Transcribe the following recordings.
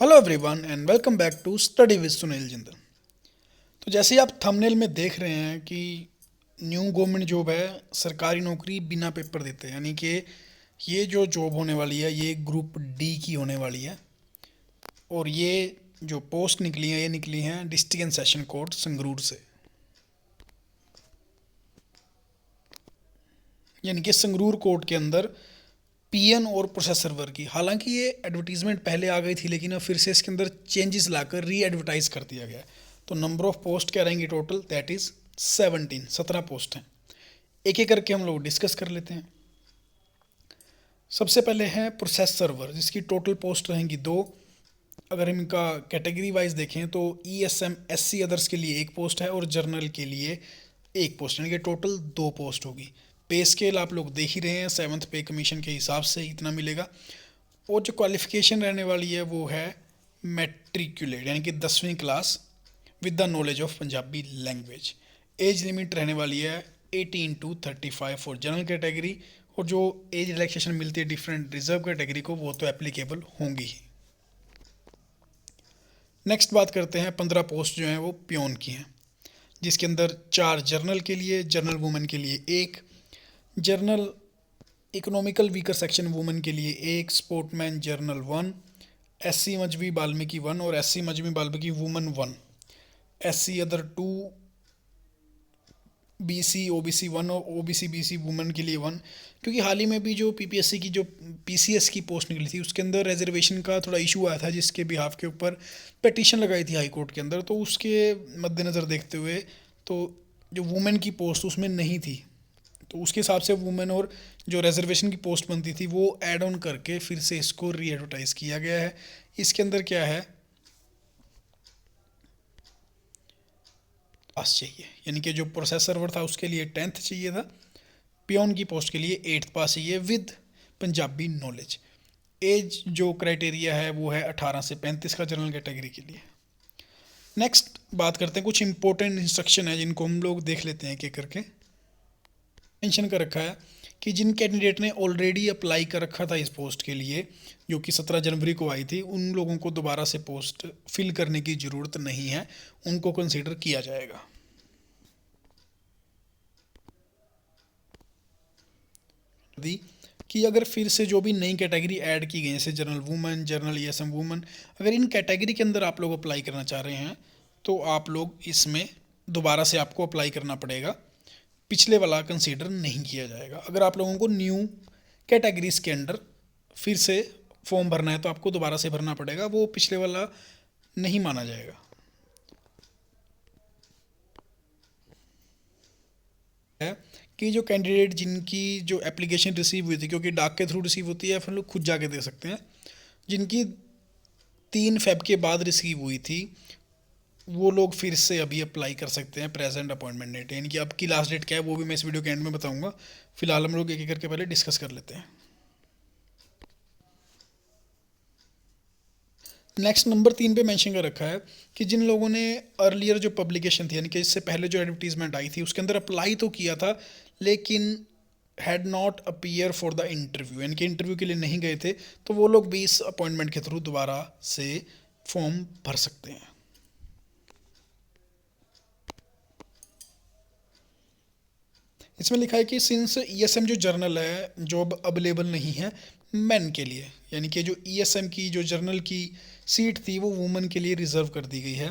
Hello everyone and welcome back to study with Sunil Jindal. तो जैसे ही आप थंबनेल में देख रहे हैं कि न्यू गवर्नमेंट जॉब है, सरकारी नौकरी बिना पेपर देते, यानी कि ये जो जॉब होने वाली है ये ग्रुप डी की होने वाली है। और ये जो पोस्ट निकली हैं ये निकली हैं district and session court Sangrur से, यानी कि संगरूर कोर्ट के अंदर पीएन और प्रोसेस सर्वर की। हालांकि ये एडवर्टीजमेंट पहले आ गई थी लेकिन अब फिर से इसके अंदर चेंजेस लाकर री एडवर्टाइज कर दिया गया है। तो नंबर ऑफ पोस्ट क्या रहेंगी टोटल, दैट इज़ 17 पोस्ट हैं। एक एक करके हम लोग डिस्कस कर लेते हैं। सबसे पहले है प्रोसेस सर्वर, जिसकी टोटल पोस्ट रहेंगी 2। अगर हम इनका कैटेगरी वाइज देखें तो ESM SC अदर्स के लिए 1 पोस्ट है और जर्नल के लिए 1 पोस्ट, यानी कि टोटल 2 पोस्ट होगी। पे स्केल आप लोग देख ही रहे हैं, 7th पे कमीशन के हिसाब से इतना मिलेगा। और जो क्वालिफ़िकेशन रहने वाली है वो है मैट्रिकुलेट, यानी कि 10वीं class with the knowledge of Punjabi language. Age limit रहने वाली है 18 to 35 फॉर जनरल कैटेगरी, और जो एज रिलैक्सेशन मिलती है डिफरेंट रिजर्व कैटेगरी को वो तो एप्लीकेबल होंगी ही। नेक्स्ट बात करते हैं 15 पोस्ट जो हैं वो प्योन की हैं, जिसके अंदर 4 जर्नल के लिए, जर्नल वुमेन के लिए 1, journal economical weaker section women के लिए 1, sportsman journal 1, SC Mazhabi Valmiki 1 और SC Mazhabi Balmiki women 1, SC other 2, BC OBC 1 और OBC BC वुमेन के लिए 1। क्योंकि हाल ही में भी जो PPSC की जो PCS की पोस्ट निकली थी उसके अंदर रिजर्वेशन का थोड़ा इशू आया था, जिसके बिहाफ के ऊपर पिटीशन लगाई थी हाई कोर्ट के अंदर। तो उसके मद्देनज़र देखते हुए तो जो वुमेन की पोस्ट उसमें नहीं थी, तो उसके हिसाब से वुमेन और जो रिजर्वेशन की पोस्ट बनती थी वो ऐड ऑन करके फिर से इसको री एडवर्टाइज़ किया गया है। इसके अंदर क्या है, पास चाहिए, यानी कि जो प्रोसेस सर्वर था उसके लिए 10th चाहिए था, पियोन की पोस्ट के लिए 8th पास चाहिए विद पंजाबी नॉलेज। एज जो क्राइटेरिया है वो है 18 से 35 का जनरल कैटेगरी के लिए। नेक्स्ट बात करते हैं, कुछ इंपॉर्टेंट इंस्ट्रक्शन है जिनको हम लोग देख लेते हैं एक करके। मेंशन कर रखा है कि जिन कैंडिडेट ने ऑलरेडी अप्लाई कर रखा था इस पोस्ट के लिए, जो कि 17 जनवरी को आई थी, उन लोगों को दोबारा से पोस्ट फिल करने की ज़रूरत नहीं है, उनको कंसीडर किया जाएगा। दी कि अगर फिर से जो भी नई कैटेगरी ऐड की गई जैसे general women, general ESM women, अगर इन कैटेगरी के अंदर आप लोग अप्लाई करना चाह रहे हैं तो आप लोग इसमें दोबारा से आपको अप्लाई करना पड़ेगा, पिछले वाला कंसीडर नहीं किया जाएगा। अगर आप लोगों को न्यू कैटेगरीज के अंडर फिर से फॉर्म भरना है तो आपको दोबारा से भरना पड़ेगा, वो पिछले वाला नहीं माना जाएगा। है कि जो कैंडिडेट जिनकी जो एप्लीकेशन रिसीव हुई थी, क्योंकि डाक के थ्रू रिसीव होती है, फिर लोग खुद जाके दे सकते हैं, जिनकी 3 फेब के बाद रिसीव हुई थी वो लोग फिर से अभी अप्लाई कर सकते हैं प्रेजेंट अपॉइंटमेंट डेट, यानी कि अब की लास्ट डेट क्या है वो भी मैं इस वीडियो के एंड में बताऊंगा। फिलहाल हम लोग एक एक करके पहले डिस्कस कर लेते हैं। नेक्स्ट नंबर 3 पे मेंशन कर रखा है कि जिन लोगों ने अर्लियर जो पब्लिकेशन थी, यानी कि इससे पहले जो एडवर्टीजमेंट आई थी उसके अंदर अप्लाई तो किया था लेकिन had not appear for the interview, यानी कि इंटरव्यू के लिए नहीं गए थे, तो वो लोग भी इस अपॉइंटमेंट के थ्रू दोबारा से फॉर्म भर सकते हैं। इसमें लिखा है कि सिंस ESM जो जर्नल है जॉब अवेलेबल नहीं है मैन के लिए, यानी कि जो ESM की जो जर्नल की सीट थी वो वुमेन के लिए रिजर्व कर दी गई है।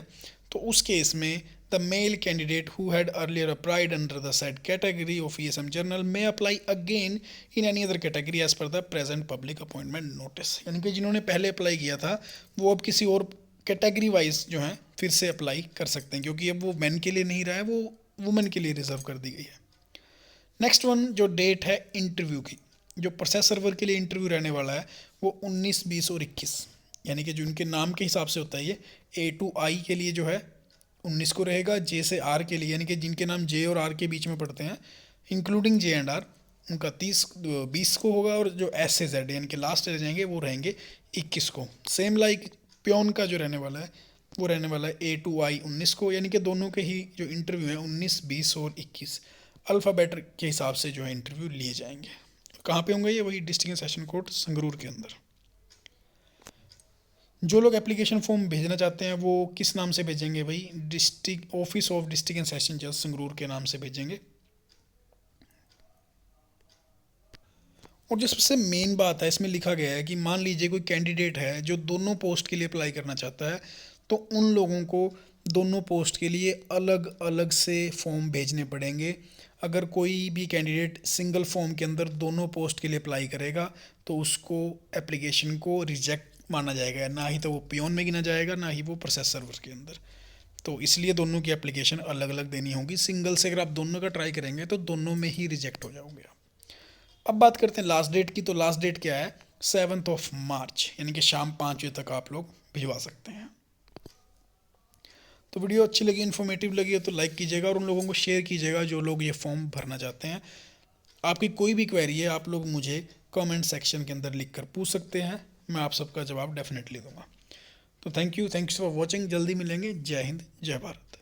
तो उस केस में the male candidate who had earlier applied under the said category of ESM general में apply again in any other category as per the present public appointment notice, यानी कि जिन्होंने पहले अप्लाई किया था वो अब किसी और कैटेगरी वाइज जो है फिर से अप्लाई कर सकते हैं, क्योंकि अब वो मैन के लिए नहीं रहा है, वो वुमेन के लिए रिजर्व कर दी गई है। नेक्स्ट वन जो डेट है इंटरव्यू की, जो प्रोसेस सर्वर के लिए इंटरव्यू रहने वाला है वो 19, 20 और 21, यानी कि जो इनके नाम के हिसाब से होता है ये A to I के लिए जो है 19 को रहेगा, J से R के लिए, यानी कि जिनके नाम J और R के बीच में पड़ते हैं इंक्लूडिंग J एंड R, उनका 20 को होगा, और जो S से Z यानी कि लास्ट रह जाएंगे वो रहेंगे 21 को। सेम लाइक प्योन का जो रहने वाला है वो रहने वाला है A to I 19 को, यानी कि दोनों के ही जो इंटरव्यू हैं 19, 20 और 21 अल्फ़ाबेट के हिसाब से जो है इंटरव्यू लिए जाएंगे। कहाँ पे होंगे ये, वही डिस्ट्रिक्ट सेशन कोर्ट संगरूर के अंदर। जो लोग एप्लीकेशन फॉर्म भेजना चाहते हैं वो किस नाम से भेजेंगे भाई? District office of district and session जज संगरूर के नाम से भेजेंगे। और जो सबसे मेन बात है इसमें लिखा गया है कि मान लीजिए कोई कैंडिडेट है जो दोनों पोस्ट के लिए अप्लाई करना चाहता है, तो उन लोगों को दोनों पोस्ट के लिए अलग अलग से फॉर्म भेजने पड़ेंगे। अगर कोई भी कैंडिडेट सिंगल फॉर्म के अंदर दोनों पोस्ट के लिए अप्लाई करेगा तो उसको एप्लीकेशन को रिजेक्ट माना जाएगा, ना ही तो वो पियोन में गिना जाएगा, ना ही वो प्रोसेस सर्वर के अंदर। तो इसलिए दोनों की एप्लीकेशन अलग अलग देनी होगी। सिंगल से अगर आप दोनों का ट्राई करेंगे तो दोनों में ही रिजेक्ट हो जाओगे आप। अब बात करते हैं लास्ट डेट की। तो लास्ट डेट क्या है? 7 मार्च, यानी कि शाम 5 बजे तक आप लोग भिजवा सकते हैं। तो वीडियो अच्छी लगी, इन्फॉर्मेटिव लगी हो तो लाइक कीजिएगा और उन लोगों को शेयर कीजिएगा जो लोग ये फॉर्म भरना चाहते हैं। आपकी कोई भी क्वेरी है आप लोग मुझे कमेंट सेक्शन के अंदर लिख कर पूछ सकते हैं, मैं आप सबका जवाब डेफिनेटली दूंगा। तो थैंक यू फॉर वॉचिंग। जल्दी मिलेंगे। जय हिंद, जय भारत।